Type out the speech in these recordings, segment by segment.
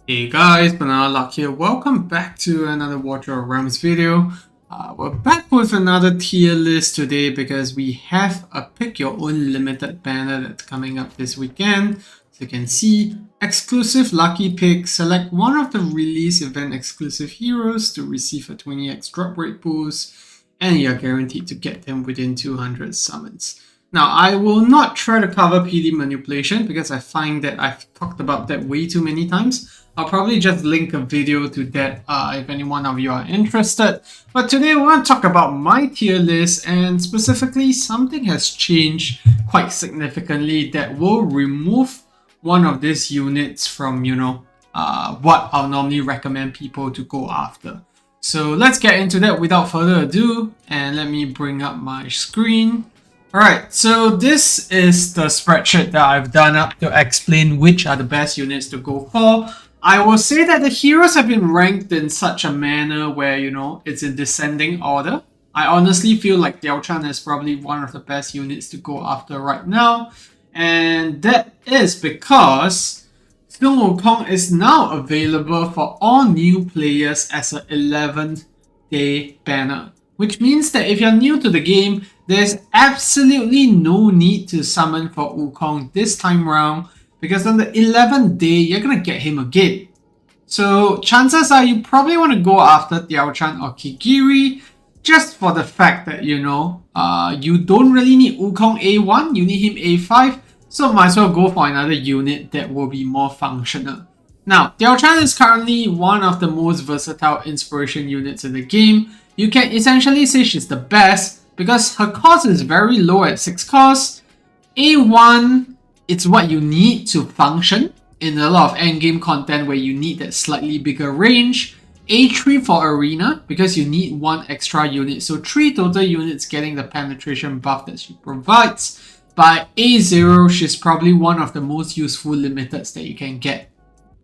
Hey guys, Banana Luck here. Welcome back to another Watcher of Realms video. We're back with another tier list today because we have a pick your own limited banner that's coming up this weekend. So you can see exclusive lucky pick. Select one of the release event exclusive heroes to receive a 20x drop rate boost, and you're guaranteed to get them within 200 summons. Now, I will not try to cover PD manipulation because I find that I've talked about that way too many times. I'll probably just link a video to that if any one of you are interested. But today we want to talk about my tier list, and specifically something has changed quite significantly that will remove one of these units from, what I'll normally recommend people to go after. So let's get into that without further ado, and let me bring up my screen. Alright, so this is the spreadsheet that I've done up to explain which are the best units to go for. I will say that the heroes have been ranked in such a manner where, it's in descending order. I honestly feel like Diao Chan is probably one of the best units to go after right now. And that is because Wukong is now available for all new players as an 11th day banner. Which means that if you're new to the game, there's absolutely no need to summon for Wukong this time round, because on the 11th day, you're going to get him again. So chances are you probably want to go after Diao Chan or Kigiri, just for the fact that, you don't really need Wukong A1, you need him A5, so might as well go for another unit that will be more functional. Now, Diao Chan is currently one of the most versatile inspiration units in the game. You can essentially say she's the best because her cost is very low at 6 cost. A1, it's what you need to function in a lot of endgame content where you need that slightly bigger range. A3 for arena because you need one extra unit, so 3 total units getting the penetration buff that she provides. By A0, she's probably one of the most useful limiteds that you can get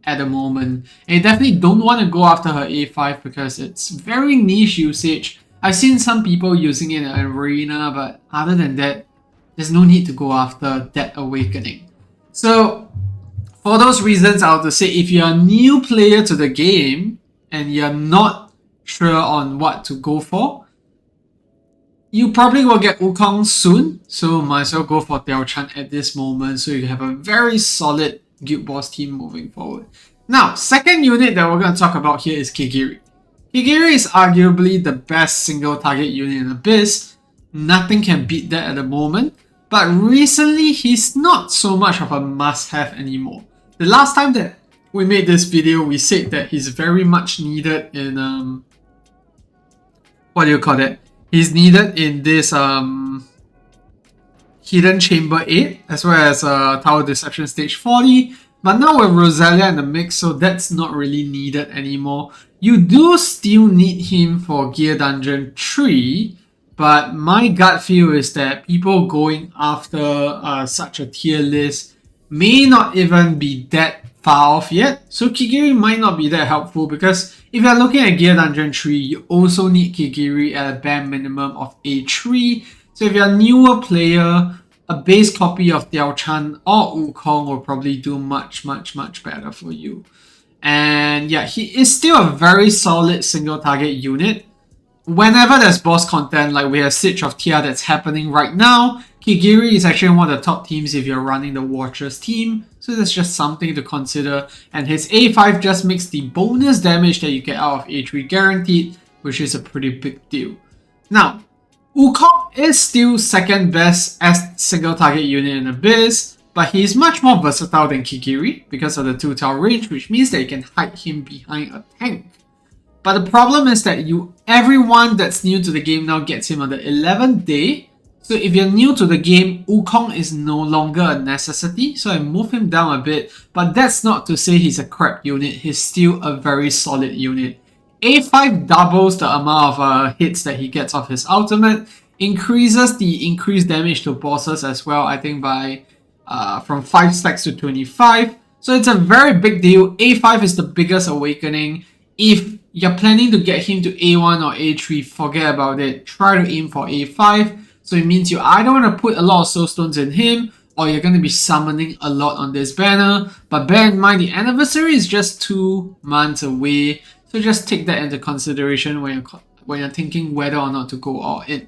at the moment. And you definitely don't want to go after her A5 because it's very niche usage. I've seen some people using it in arena, but other than that, there's no need to go after that awakening. So for those reasons, I would say if you're a new player to the game and you're not sure on what to go for, you probably will get Wukong soon, so might as well go for Diao Chan at this moment so you have a very solid Guild Boss team moving forward. Now, second unit that we're going to talk about here is Kigiri. Kigiri is arguably the best single target unit in Abyss. Nothing can beat that at the moment. But recently, he's not so much of a must-have anymore. The last time that we made this video, we said that he's very much needed in what do you call it? He's needed in this Hidden Chamber 8 as well as Tower Deception Stage 40. But now with Rosalia in the mix, so that's not really needed anymore. You do still need him for Gear Dungeon 3. But my gut feel is that people going after such a tier list may not even be that far off yet. So Kigiri might not be that helpful because if you're looking at Gear Dungeon 3, you also need Kigiri at a bare minimum of A3. So if you're a newer player, a base copy of Diao Chan or Wukong will probably do much better for you. And yeah, he is still a very solid single target unit. Whenever there's boss content, like we have Siege of Tia that's happening right now, Kigiri is actually one of the top teams if you're running the Watchers team, so that's just something to consider. And his A5 just makes the bonus damage that you get out of A3 guaranteed, which is a pretty big deal. Now, Wukong is still second best as single target unit in Abyss, but he is much more versatile than Kigiri because of the 2-tower range, which means that you can hide him behind a tank. But the problem is that everyone that's new to the game now gets him on the 11th day. So if you're new to the game, Wukong is no longer a necessity. So I move him down a bit. But that's not to say he's a crap unit. He's still a very solid unit. A5 doubles the amount of hits that he gets off his ultimate. Increases the increased damage to bosses as well, I think by from 5 stacks to 25. So it's a very big deal. A5 is the biggest awakening. If you're planning to get him to A1 or A3, forget about it. Try to aim for A5. So it means you either want to put a lot of soul stones in him, or you're going to be summoning a lot on this banner. But bear in mind, the anniversary is just 2 months away, so just take that into consideration when you're thinking whether or not to go all in.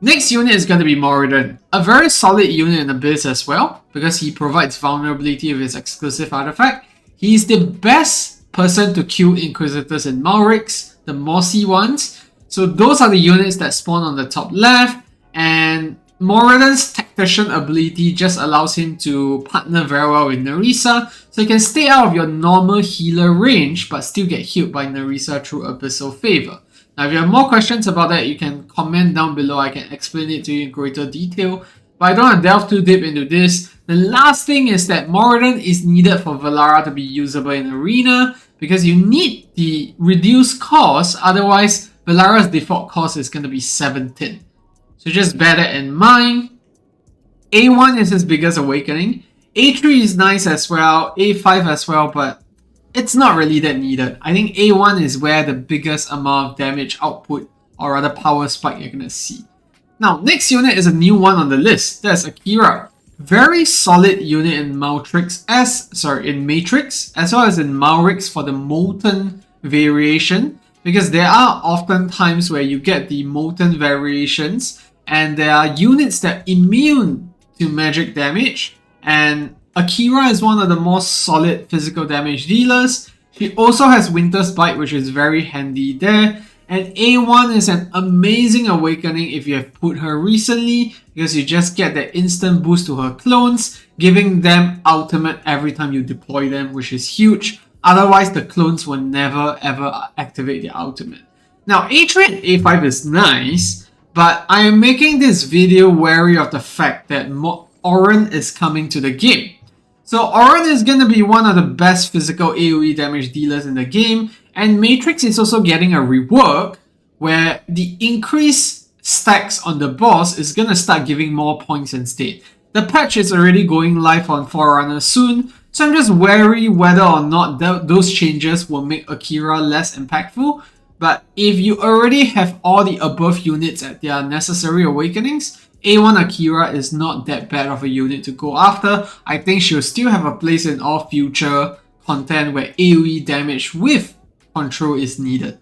Next unit is going to be Moriden, a very solid unit in Abyss as well, because he provides vulnerability with his exclusive artifact. He's the best person to kill Inquisitors in Malrix, the mossy ones. So those are the units that spawn on the top left, and Moriden's Tactician ability just allows him to partner very well with Nerissa, so he can stay out of your normal healer range, but still get healed by Nerissa through Abyssal Favor. Now, if you have more questions about that, you can comment down below. I can explain it to you in greater detail. But I don't want to delve too deep into this. The last thing is that Moriden is needed for Valara to be usable in Arena, because you need the reduced cost, otherwise Valara's default cost is going to be 17. So just bear that in mind. A1 is his biggest awakening. A3 is nice as well, A5 as well, but it's not really that needed. I think A1 is where the biggest amount of damage output, or rather power spike, you're gonna see. Now, next unit is a new one on the list. That's Akira. Very solid unit in Matrix, as well as in Malrix for the Molten variation, because there are often times where you get the Molten variations, and there are units that are immune to magic damage, and Akira is one of the most solid physical damage dealers. She also has Winter's Bite, which is very handy there. And A1 is an amazing awakening if you have put her recently, because you just get that instant boost to her clones, giving them ultimate every time you deploy them, which is huge. Otherwise, the clones will never ever activate their ultimate. Now, A3 and A5 is nice, but I am making this video wary of the fact that Auron is coming to the game. So Auron is going to be one of the best physical AoE damage dealers in the game, and Matrix is also getting a rework where the increased stacks on the boss is going to start giving more points instead. The patch is already going live on Forerunner soon, so I'm just wary whether or not those changes will make Akira less impactful. But if you already have all the above units at their necessary awakenings, A1 Akira is not that bad of a unit to go after. I think she'll still have a place in all future content where AoE damage with control is needed.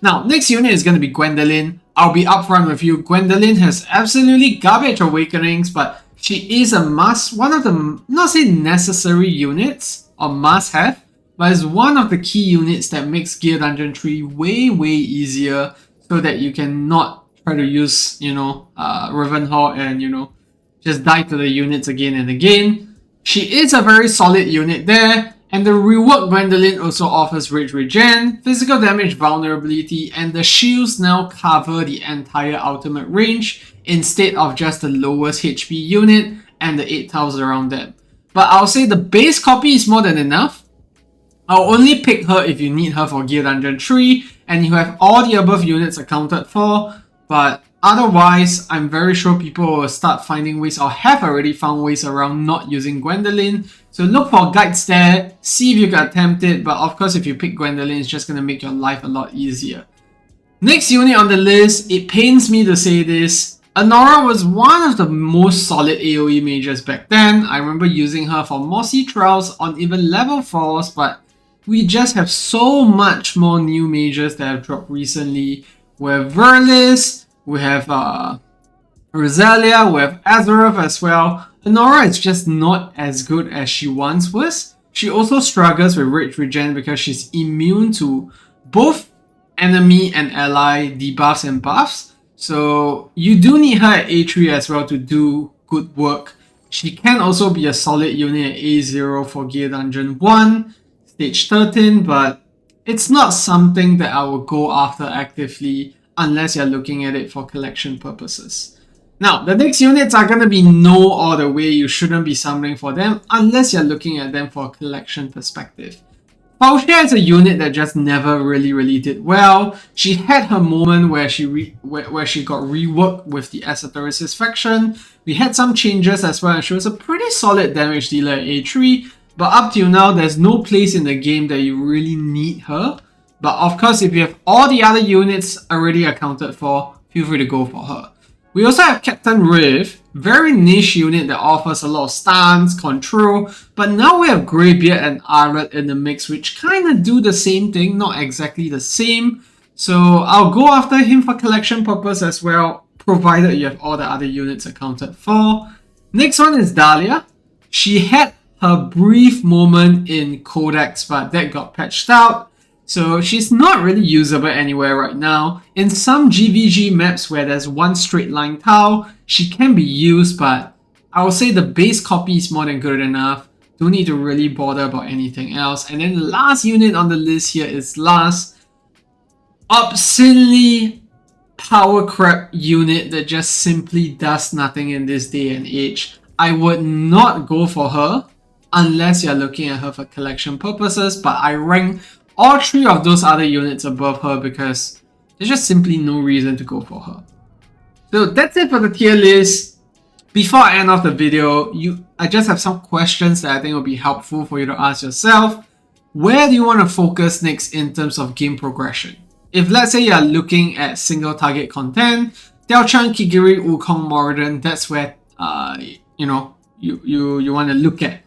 Now, next unit is going to be Gwendolyn. I'll be upfront with you. Gwendolyn has absolutely garbage awakenings, but she is a must, one of the, not say necessary units or must have, but it's one of the key units that makes Gear Dungeon 3 way easier, so that you can not try to use, Ravenhall and, just die to the units again and again. She is a very solid unit there, and the rework Gwendolyn also offers Rage Regen, physical damage vulnerability, and the shields now cover the entire ultimate range instead of just the lowest HP unit and the 8 tiles around them. But I'll say the base copy is more than enough. I'll only pick her if you need her for Gear Dungeon 3 and you have all the above units accounted for. But otherwise, I'm very sure people will start finding ways, or have already found ways around not using Gwendolyn. So look for guides there, see if you can attempt it, but of course if you pick Gwendolyn, it's just going to make your life a lot easier. Next unit on the list, it pains me to say this, Anora was one of the most solid AoE mages back then. I remember using her for Mossy Trials on even level 4s, but we just have so much more new mages that have dropped recently. We have Verlis, we have Rosalia, we have Azeroth as well. Anora is just not as good as she once was. She also struggles with Rage Regen because she's immune to both enemy and ally debuffs and buffs. So you do need her at A3 as well to do good work. She can also be a solid unit at A0 for Gear Dungeon 1, Stage 13, but it's not something that I will go after actively unless you're looking at it for collection purposes. Now, the next units are going to be no other way. You shouldn't be summoning for them unless you're looking at them for a collection perspective. Falshia is a unit that just never really did well. She had her moment where she got reworked with the Esotericis faction. We had some changes as well, and she was a pretty solid damage dealer at A3. But up till now, there's no place in the game that you really need her. But of course, if you have all the other units already accounted for, feel free to go for her. We also have Captain Riv. very niche unit that offers a lot of stance, control, but now we have Greybeard and Arlet in the mix, which kind of do the same thing, not exactly the same. So I'll go after him for collection purpose as well, provided you have all the other units accounted for. Next one is Dahlia. She had her brief moment in Codex, but that got patched out. So she's not really usable anywhere right now. In some GVG maps where there's one straight line tile, she can be used, but I would say the base copy is more than good enough. Don't need to really bother about anything else. And then the last unit on the list here is last. Obscenely power crap unit that just simply does nothing in this day and age. I would not go for her unless you're looking at her for collection purposes, but I rank all three of those other units above her because there's just simply no reason to go for her. So that's it for the tier list. Before I end off the video, I just have some questions that I think will be helpful for you to ask yourself. Where do you want to focus next in terms of game progression? If let's say you're looking at single target content, Diao Chan, Kigiri, Wukong, Moriden, that's where you want to look at.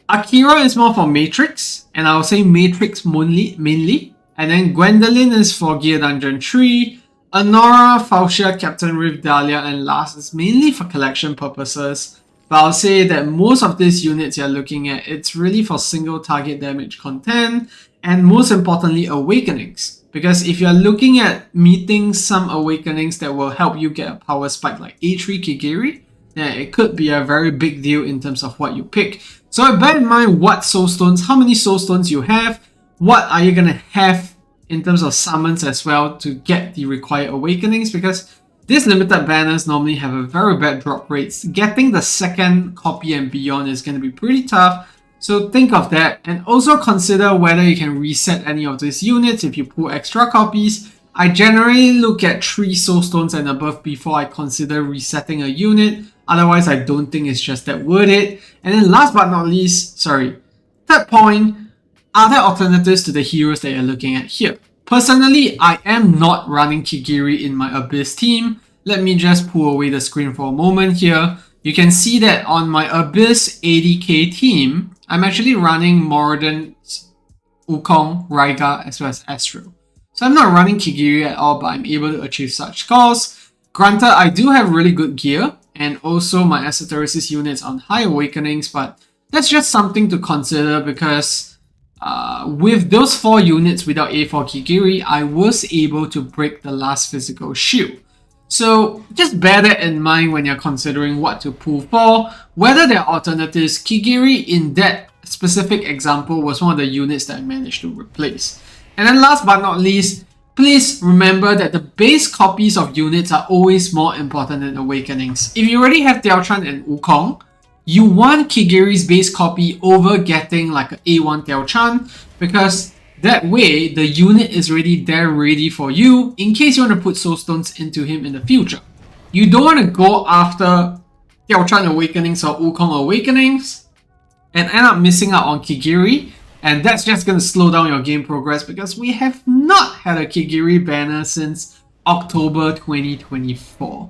Akira is more for Matrix, and I would say Matrix mainly. And then Gwendolyn is for Gear Dungeon 3. Anora, Falchia, Captain Rift, Dahlia, and last is mainly for collection purposes. But I'll say that most of these units you're looking at, it's really for single target damage content, and most importantly, awakenings. Because if you're looking at meeting some awakenings that will help you get a power spike like A3 Kigiri, then it could be a very big deal in terms of what you pick. So bear in mind what soul stones, how many soul stones you have, what are you going to have in terms of summons as well to get the required awakenings, because these limited banners normally have a very bad drop rates. Getting the second copy and beyond is going to be pretty tough. So think of that, and also consider whether you can reset any of these units if you pull extra copies. I generally look at 3 soul stones and above before I consider resetting a unit. Otherwise, I don't think it's just that worth it. And then last but not least, third point, are there alternatives to the heroes that you're looking at here? Personally, I am not running Kigiri in my Abyss team. Let me just pull away the screen for a moment here. You can see that on my Abyss 80k team, I'm actually running Moriden, Wukong, Raiga, as well as Astro. So I'm not running Kigiri at all, but I'm able to achieve such scores. Granted, I do have really good gear, and also my Esotericis units on high awakenings, but that's just something to consider because with those 4 units without A4 Kigiri, I was able to break the last physical shield. So just bear that in mind when you're considering what to pull for. Whether there are alternatives, Kigiri in that specific example was one of the units that I managed to replace. And then last but not least, please remember that the base copies of units are always more important than awakenings. If you already have Diao Chan and Wukong, you want Kigiri's base copy over getting like an A1 Diao Chan, because that way the unit is already there ready for you in case you want to put soul stones into him in the future. You don't want to go after Diao Chan awakenings or Wukong awakenings and end up missing out on Kigiri. And that's just going to slow down your game progress because we have not had a Kigiri banner since October 2024.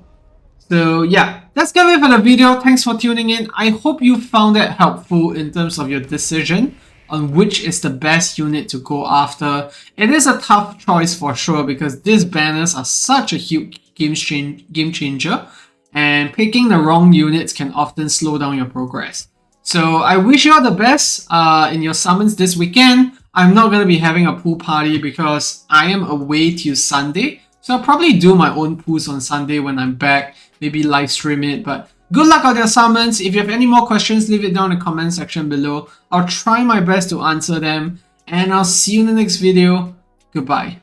So yeah, that's gonna be it for the video. Thanks for tuning in. I hope you found that helpful in terms of your decision on which is the best unit to go after. It is a tough choice for sure because these banners are such a huge game changer, and picking the wrong units can often slow down your progress. So I wish you all the best in your summons this weekend. I'm not going to be having a pool party because I am away till Sunday. So I'll probably do my own pools on Sunday when I'm back, maybe live stream it. But good luck on your summons. If you have any more questions, leave it down in the comment section below. I'll try my best to answer them. And I'll see you in the next video. Goodbye.